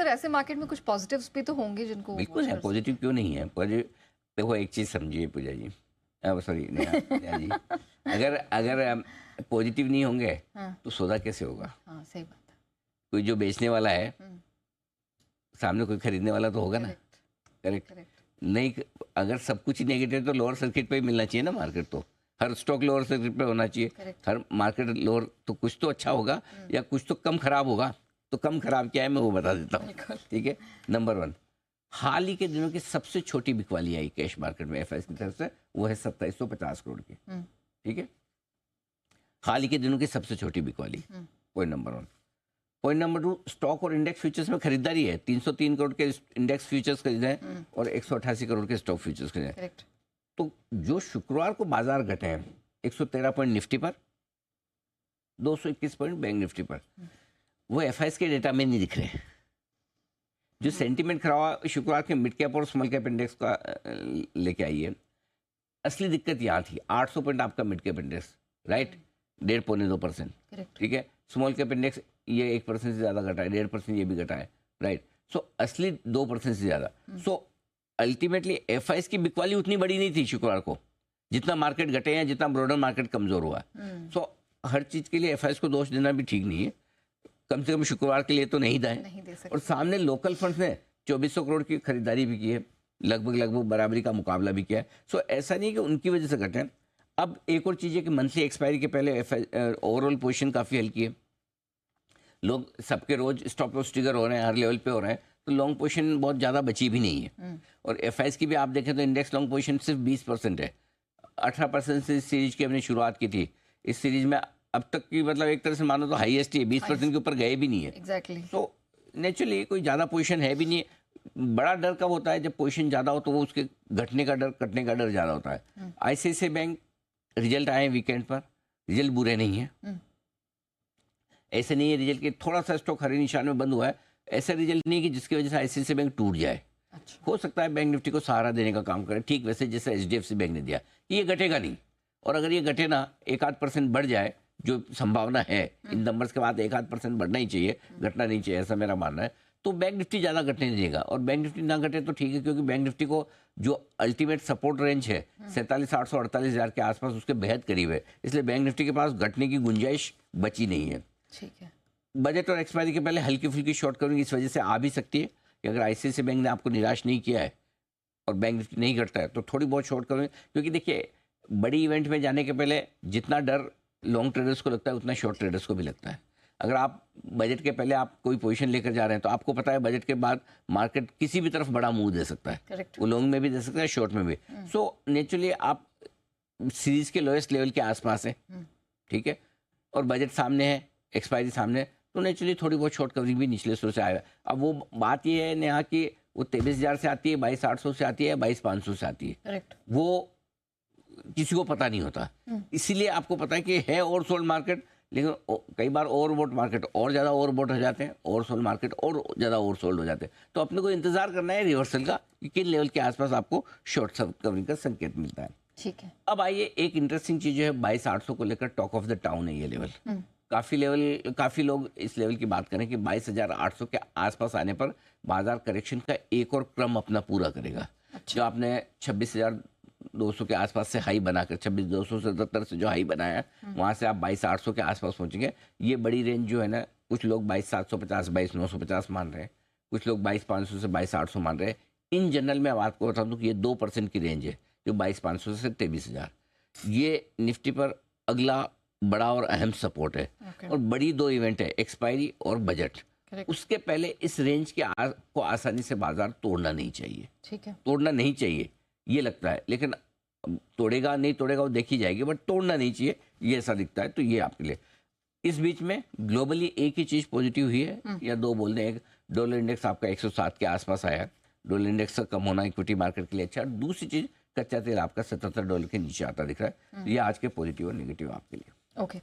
Sir ऐसे market में कुछ पॉजिटिव्स भी तो होंगे जिनको बिल्कुल है, पॉजिटिव क्यों नहीं है? पॉजिटिव देखो, एक चीज़ समझिए पूजा जी, सॉरी नेहा जी, अगर अगर पॉजिटिव नहीं होंगे हाँ, तो सौदा कैसे होगा? हाँ सही बात है। कोई जो बेचने वाला है, सामने कोई खरीदने वाला तो होगा ना। Correct correct. करेक्ट। नहीं, अगर सब कुछ ही नेगेटिव है तो लोअर सर्किट पे ही मिलना चाहिए ना मार्केट। तो हर स्टॉक लोअर सर्किट पे होना चाहिए, करेक्ट। हर मार्केट लोअर, तो कुछ तो अच्छा होगा या कुछ तो कम खराब होगा। तो कम खराब क्या है मैं वो बता देता हूँ, बिल्कुल। ठीक है। नंबर वन, हाल ही के दिनों की सबसे छोटी बिकवाली आई कैश मार्केट में एफआईएस की तरफ से, वो है 2750 करोड़ की, ठीक है। हाल ही के दिनों की सबसे छोटी बिकवाली, point number one. Point number two, stock और इंडेक्स फ्यूचर्स में खरीदारी है। 303 करोड़ के इंडेक्स फ्यूचर्स खरीदे हैं और 188 करोड़ के स्टॉक फ्यूचर्स खरीदे हैं। करेक्ट। तो जो शुक्रवार को बाजार घटे हैं 113 पॉइंट निफ्टी पर, 221 पॉइंट बैंक निफ्टी पर, वो एफआईएस के डेटा में नहीं दिख रहे। जो सेंटीमेंट खराब हुआ शुक्रवार के मिड कैप और स्मॉल कैप इंडेक्स का लेके आई है। असली दिक्कत यहाँ थी, 800 पॉइंट आपका मिड कैप इंडेक्स, राइट, 1.5-2%, ठीक है। स्मॉल कैप इंडेक्स ये 1% से ज़्यादा घटा है, 1.5% ये भी घटा है, राइट। सो असली 2% से ज़्यादा। सो अल्टीमेटली एफआईएस की बिकवाली उतनी बड़ी नहीं थी शुक्रवार को, जितना मार्केट घटे हैं, जितना ब्रॉडर मार्केट कमजोर हुआ। सो हर चीज़ के लिए एफआईएस को दोष देना भी ठीक नहीं है, कम से कम शुक्रवार के लिए तो नहीं दे। और सामने लोकल फंड्स ने 2400 करोड़ की खरीदारी भी की है, लगभग बराबरी का मुकाबला भी किया है। सो ऐसा नहीं कि उनकी वजह से घटे हैं। अब एक और चीज़ है कि मंथली एक्सपायरी के पहले ओवरऑल पोजीशन काफ़ी हल्की है। लोग सबके रोज स्टॉप लॉस ट्रिगर हो रहे हैं, हर लेवल पे हो रहे हैं, तो लॉन्ग पोजीशन बहुत ज़्यादा बची भी नहीं है। और एफआईएस की भी आप देखें तो इंडेक्स लॉन्ग पोजीशन सिर्फ 20% है। 18% से इस सीरीज की हमने शुरुआत की थी। इस सीरीज में अब तक की मतलब एक तरह से मानो तो हाईएस्ट ही है, 20% के ऊपर गए भी नहीं है। एग्जैक्टली। तो नेचुरली कोई ज़्यादा पोजीशन है भी नहीं है। बड़ा डर कब होता है? जब पोजीशन ज़्यादा हो तो वो उसके घटने का डर, कटने का डर ज़्यादा होता है। आईसीआईसीआई बैंक रिजल्ट आए वीकेंड पर, रिजल्ट बुरे नहीं है। ऐसे नहीं है रिजल्ट के थोड़ा सा स्टॉक हरे निशान में बंद हुआ है, ऐसा रिजल्ट नहीं कि जिसकी वजह से आईसीआईसीआई बैंक टूट जाए। अच्छा। हो सकता है बैंक निफ्टी को सहारा देने का काम करे, ठीक वैसे जैसे एचडीएफसी बैंक ने दिया। ये घटेगा नहीं, और अगर ये घटे ना 1-8% बढ़ जाए, जो संभावना है इन नंबर्स के बाद 1-8% बढ़ना ही चाहिए, घटना नहीं चाहिए, ऐसा मेरा मानना है, तो बैंक निफ्टी ज़्यादा घटने नहीं देगा। और बैंक निफ्टी ना घटे तो ठीक है, क्योंकि बैंक निफ्टी को जो अल्टीमेट सपोर्ट रेंज है 47,848,000 के आसपास, उसके बेहद करीब है, इसलिए बैंक निफ्टी के पास घटने की गुंजाइश बची नहीं है। ठीक है। बजट और एक्सपायरी के पहले हल्की फुल्की शॉर्ट कवरिंग इस वजह से आ भी सकती है कि अगर आईसीआईसीआई बैंक ने आपको निराश नहीं किया है और बैंक निफ्टी नहीं घटता है तो थोड़ी बहुत शॉर्ट कवरिंग, क्योंकि देखिए बड़ी इवेंट में जाने के पहले जितना डर लॉन्ग ट्रेडर्स को लगता है उतना शॉर्ट ट्रेडर्स को भी लगता है। अगर आप बजट के पहले आप कोई पोजीशन लेकर जा रहे हैं तो आपको पता है बजट के बाद मार्केट किसी भी तरफ बड़ा मूव दे सकता है। करेक्ट। वो लॉन्ग में भी दे सकता है, शॉर्ट में भी। सो नेचुरली आप सीरीज के लोएस्ट लेवल के आसपास है, ठीक है, और बजट सामने है, एक्सपायरी सामने है, तो नेचुरली थोड़ी बहुत शॉर्ट कवरिंग भी निचले स्तर से आएगा। अब वो बात ये है नेहा कि वो 23,000 से आती है, 22,800 से आती है, 22,500 से आती है। करेक्ट। वो किसी को पता नहीं होता, इसीलिए आपको पता है कि है ओवर सोल्ड मार्केट, लेकिन कई बार ओवरबॉट मार्केट और ज़्यादा ओवरबॉट हो जाते हैं, ओवर सोल्ड मार्केट और ज़्यादा ओवर सोल्ड हो जाते हैं। तो अपने को इंतजार करना है रिवर्सल का कि किन लेवल के आसपास आपको शॉर्ट कवरिंग का संकेत मिलता है। ठीक है। अब आइए, एक इंटरेस्टिंग चीज़ जो है 22,800 को लेकर टॉक ऑफ द टाउन है ये लेवल। काफ़ी लोग इस लेवल की बात करें कि 22,800 के आसपास आने पर बाजार करेक्शन का एक और क्रम अपना पूरा करेगा। अच्छा। जो आपने 26,200 के आसपास से हाई बनाकर 26,277 से जो हाई बनाया वहाँ से आप 22,800 के आसपास पहुँचेंगे। ये बड़ी रेंज जो है ना, कुछ लोग 22,750, 22,950 मान रहे हैं, कुछ लोग 22,500 से 22,800 मान रहे हैं। इन जनरल में आपको बता दूँ कि ये 2% की रेंज है, जो 22,500 से 23,000। ये निफ्टी पर अगला बड़ा और अहम सपोर्ट है। और बड़ी दो इवेंट है, एक्सपायरी और बजट। उसके पहले इस रेंज के को आसानी से बाजार तोड़ना नहीं चाहिए। ठीक है। तोड़ना नहीं चाहिए ये लगता है, लेकिन तोड़ेगा नहीं तोड़ेगा वो देखी जाएगी, बट तोड़ना नहीं चाहिए ये ऐसा दिखता है। तो ये आपके लिए इस बीच में ग्लोबली एक ही चीज पॉजिटिव हुई है या दो बोल दें। एक, डॉलर इंडेक्स आपका 107 के आसपास आया, डॉलर इंडेक्स का कम होना इक्विटी मार्केट के लिए अच्छा। दूसरी चीज, कच्चा तेल आपका $77 के नीचे आता दिख रहा है। तो ये आज के पॉजिटिव और नेगेटिव आपके लिए। ओके।